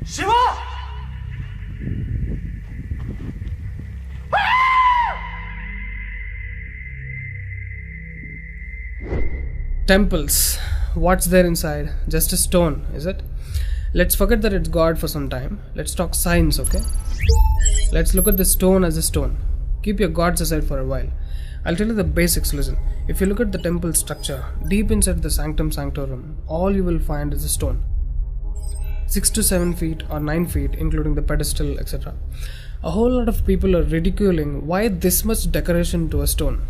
Shiva! Temples. What's there inside? Just a stone, is it? Let's forget that it's God for some time. Let's talk science, okay? Let's look at the stone as a stone. Keep your gods aside for a while. I'll tell you the basics, listen. If you look at the temple structure, deep inside the sanctum sanctorum, all you will find is a stone. 6 to 7 feet or 9 feet, including the pedestal, etc. A whole lot of people are ridiculing why this much decoration to a stone.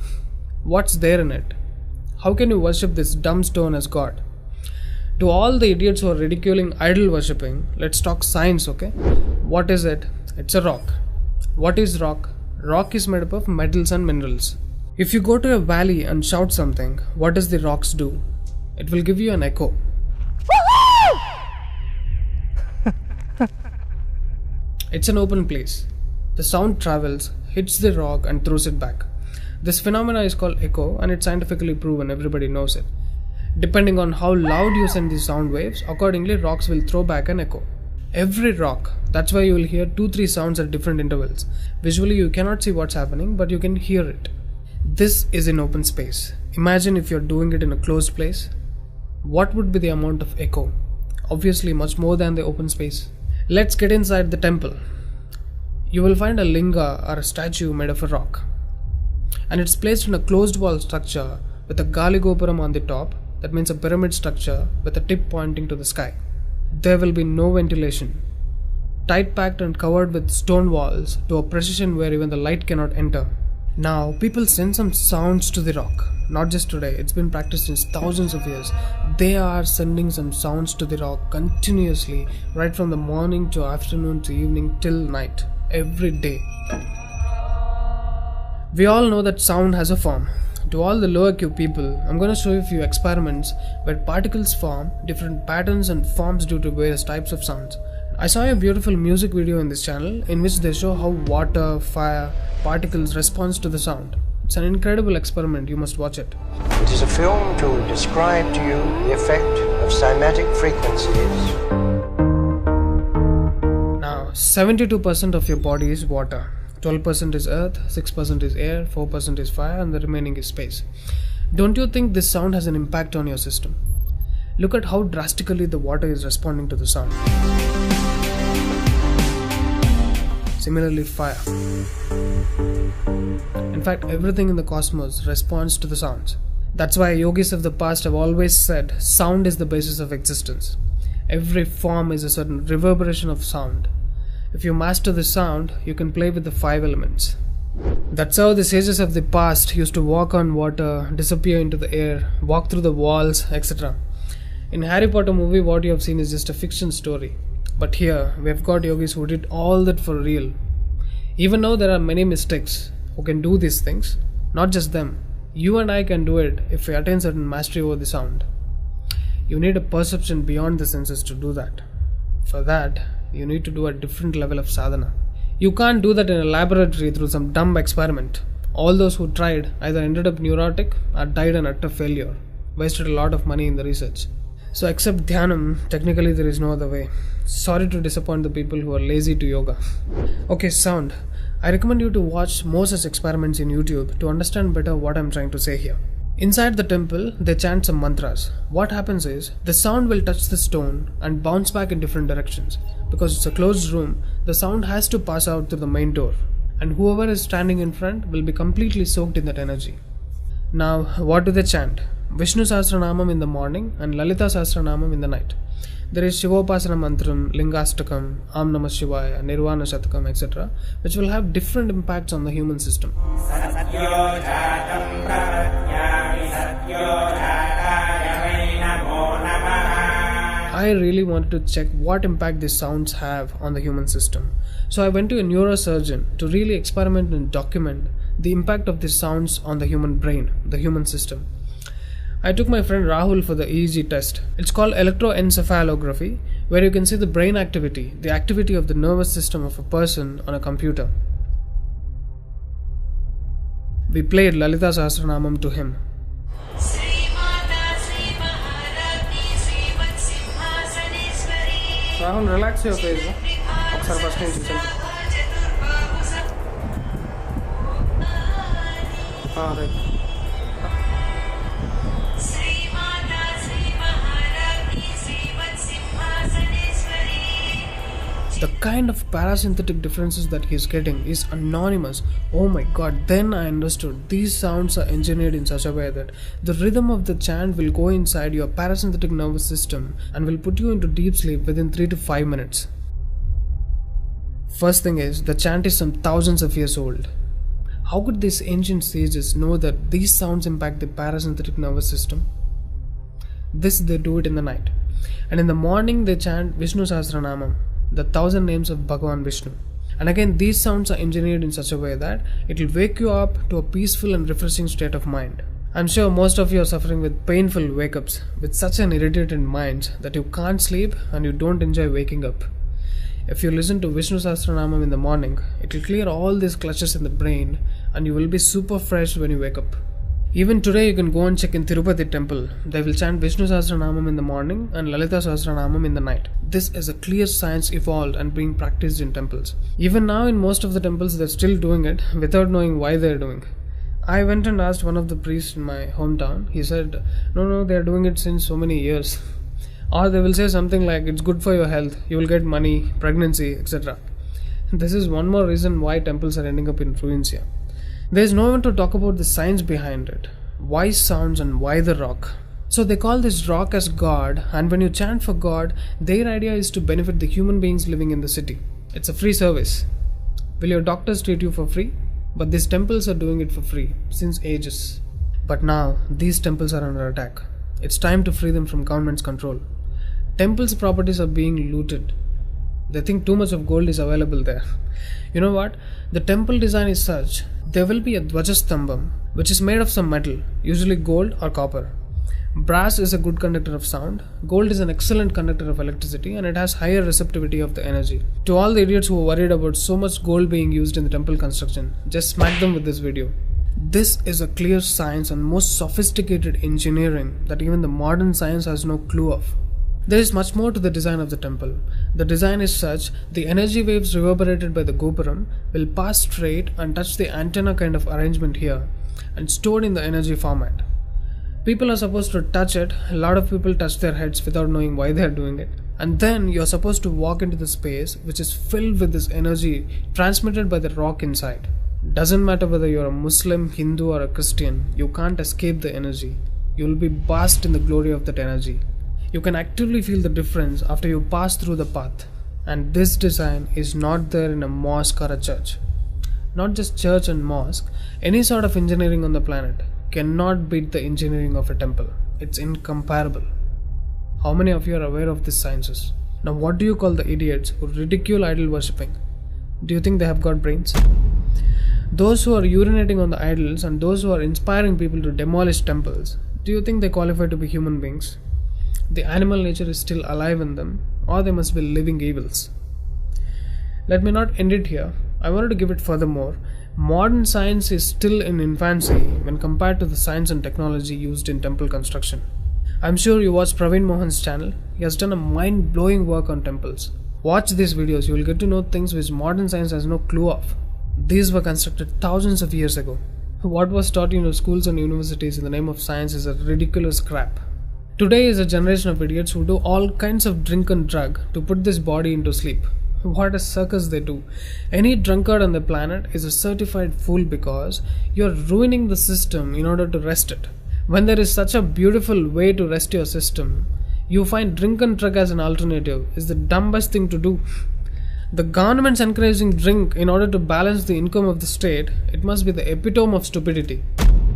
What's there in it? How can you worship this dumb stone as God? To all the idiots who are ridiculing idol worshipping, let's talk science, okay? What is it? It's a rock. What is rock? Rock is made up of metals and minerals. If you go to a valley and shout something, what does the rocks do? It will give you an echo. It's an open place. The sound travels, hits the rock and throws it back. This phenomena is called echo and it's scientifically proven, everybody knows it. Depending on how loud you send these sound waves, accordingly rocks will throw back an echo. Every rock, that's why you will hear 2-3 sounds at different intervals. Visually you cannot see what's happening, but you can hear it. This is in open space. Imagine if you're doing it in a closed place. What would be the amount of echo? Obviously much more than the open space. Let's get inside the temple. You will find a linga or a statue made of a rock. And it's placed in a closed wall structure with a Galigopuram on the top. That means a pyramid structure with a tip pointing to the sky. There will be no ventilation. Tight packed and covered with stone walls to a precision where even the light cannot enter. Now people send some sounds to the rock. Not just today, it's been practiced since thousands of years. They are sending some sounds to the rock continuously, right from the morning to afternoon to evening till night, every day. We all know that sound has a form. To all the lower IQ people, I'm going to show you a few experiments where particles form different patterns and forms due to various types of sounds. I saw a beautiful music video in this channel in which they show how water, fire, particles respond to the sound. It's an incredible experiment, you must watch it. It is a film to describe to you the effect of cymatic frequencies. Now, 72% of your body is water. 12% is earth, 6% is air, 4% is fire, and the remaining is space. Don't you think this sound has an impact on your system? Look at how drastically the water is responding to the sound. Similarly, fire. In fact, everything in the cosmos responds to the sounds. That's why yogis of the past have always said sound is the basis of existence. Every form is a certain reverberation of sound. If you master the sound, you can play with the 5 elements. That's how the sages of the past used to walk on water, disappear into the air, walk through the walls, etc. In Harry Potter movie, what you have seen is just a fiction story. But here, we have got yogis who did all that for real. Even though there are many mystics who can do these things, not just them, you and I can do it if we attain certain mastery over the sound. You need a perception beyond the senses to do that. For that, you need to do a different level of sadhana. You can't do that in a laboratory through some dumb experiment. All those who tried either ended up neurotic or died an utter failure. Wasted a lot of money in the research. So except dhyanam, technically there is no other way. Sorry to disappoint the people who are lazy to yoga. Okay, sound. I recommend you to watch more such experiments in YouTube to understand better what I'm trying to say here. Inside the temple, they chant some mantras. What happens is, the sound will touch the stone and bounce back in different directions. Because it's a closed room, the sound has to pass out through the main door. And whoever is standing in front will be completely soaked in that energy. Now, what do they chant? Vishnu Sahasranamam in the morning and Lalita Sahasranamam in the night. There is Shivopasana Mantram, Lingastakam, Am Namah Shivaya, Nirvana Shatakam, etc., which will have different impacts on the human system. I really wanted to check what impact these sounds have on the human system. So I went to a neurosurgeon to really experiment and document the impact of these sounds on the human brain, the human system. I took my friend Rahul for the EEG test. It's called electroencephalography, where you can see the brain activity, the activity of the nervous system of a person on a computer. We played Lalita Sahasranamam to him. Rahul, relax your face. ఒకసారి first నుంచి చూసాను. Right. The kind of parasympathetic differences that he is getting is anonymous. Oh my god, then I understood. These sounds are engineered in such a way that the rhythm of the chant will go inside your parasympathetic nervous system and will put you into deep sleep within 3 to 5 minutes. First thing is, the chant is some thousands of years old. How could these ancient sages know that these sounds impact the parasympathetic nervous system? This they do it in the night. And in the morning they chant Vishnu Sahasranamam, the 1000 names of Bhagavan Vishnu. And again, these sounds are engineered in such a way that it will wake you up to a peaceful and refreshing state of mind. I'm sure most of you are suffering with painful wake-ups, with such an irritated mind that you can't sleep and you don't enjoy waking up. If you listen to Vishnu Sahasranamam in the morning, it will clear all these clutches in the brain and you will be super fresh when you wake up. Even today you can go and check in Tirupati temple. They will chant Vishnu Sahasranamam in the morning and Lalita Sahasranamam in the night. This is a clear science evolved and being practiced in temples. Even now in most of the temples they're still doing it without knowing why they're doing. I went and asked one of the priests in my hometown. He said, no, they're doing it since so many years. Or they will say something like, it's good for your health, you will get money, pregnancy, etc. This is one more reason why temples are ending up in ruins here. There is no one to talk about the science behind it. Why sounds and why the rock? So they call this rock as God, and when you chant for God, their idea is to benefit the human beings living in the city. It's a free service. Will your doctors treat you for free? But these temples are doing it for free since ages. But now these temples are under attack. It's time to free them from government's control. Temples' properties are being looted. They think too much of gold is available there. You know what? The temple design is such. There will be a Dvajastambam, which is made of some metal, usually gold or copper. Brass is a good conductor of sound. Gold is an excellent conductor of electricity and it has higher receptivity of the energy. To all the idiots who are worried about so much gold being used in the temple construction, just smack them with this video. This is a clear science and most sophisticated engineering that even the modern science has no clue of. There is much more to the design of the temple. The design is such, the energy waves reverberated by the gopuram will pass straight and touch the antenna kind of arrangement here and stored in the energy format. People are supposed to touch it. A lot of people touch their heads without knowing why they are doing it. And then you are supposed to walk into the space which is filled with this energy transmitted by the rock inside. Doesn't matter whether you are a Muslim, Hindu or a Christian, you can't escape the energy. You will be basked in the glory of that energy. You can actively feel the difference after you pass through the path. And this design is not there in a mosque or a church. Not just church and mosque, any sort of engineering on the planet cannot beat the engineering of a temple. It's incomparable. How many of you are aware of these sciences? Now what do you call the idiots who ridicule idol worshipping? Do you think they have got brains? Those who are urinating on the idols and those who are inspiring people to demolish temples, do you think they qualify to be human beings? The animal nature is still alive in them, or they must be living evils. Let me not end it here. I wanted to give it furthermore. Modern science is still in infancy when compared to the science and technology used in temple construction. I'm sure you watched Praveen Mohan's channel. He has done a mind-blowing work on temples. Watch these videos, you will get to know things which modern science has no clue of. These were constructed thousands of years ago. What was taught in schools and universities in the name of science is a ridiculous crap. Today is a generation of idiots who do all kinds of drink and drug to put this body into sleep. What a circus they do. Any drunkard on the planet is a certified fool because you're ruining the system in order to rest it. When there is such a beautiful way to rest your system, you find drink and drug as an alternative is the dumbest thing to do. The government's encouraging drink in order to balance the income of the state. It must be the epitome of stupidity.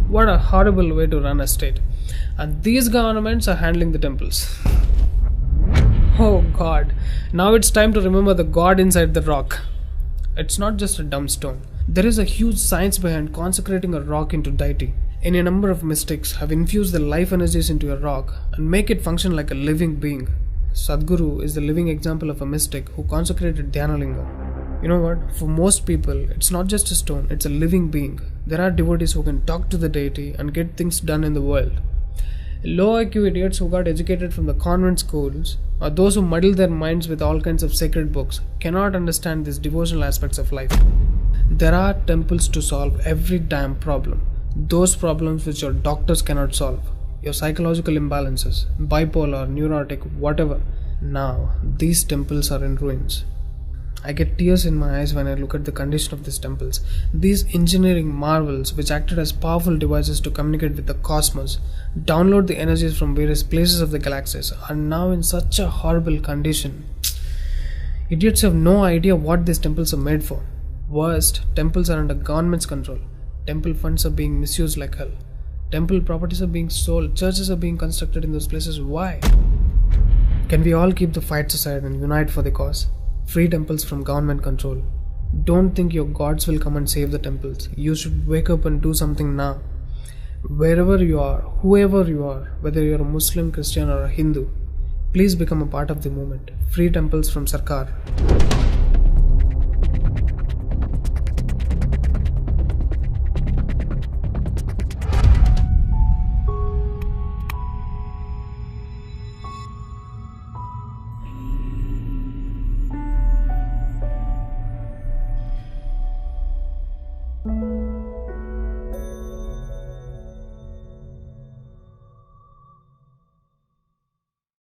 What a horrible way to run a state. And these governments are handling the temples. Oh God, now it's time to remember the God inside the rock. It's not just a dumb stone. There is a huge science behind consecrating a rock into deity. Any number of mystics have infused their life energies into a rock and make it function like a living being. Sadhguru is the living example of a mystic who consecrated Dhyanalinga. You know what? For most people, it's not just a stone, it's a living being. There are devotees who can talk to the deity and get things done in the world. Low IQ idiots who got educated from the convent schools or those who muddle their minds with all kinds of sacred books cannot understand these devotional aspects of life. There are temples to solve every damn problem. Those problems which your doctors cannot solve. Your psychological imbalances, bipolar, neurotic, whatever. Now, these temples are in ruins. I get tears in my eyes when I look at the condition of these temples. These engineering marvels, which acted as powerful devices to communicate with the cosmos, download the energies from various places of the galaxies, are now in such a horrible condition. Idiots have no idea what these temples are made for. Worst, temples are under government's control. Temple funds are being misused like hell. Temple properties are being sold. Churches are being constructed in those places. Why? Can we all keep the fights aside and unite for the cause? Free temples from government control. Don't think your gods will come and save the temples. You should wake up and do something now. Wherever you are, whoever you are, whether you're a Muslim, Christian or a Hindu, please become a part of the movement. Free temples from Sarkar.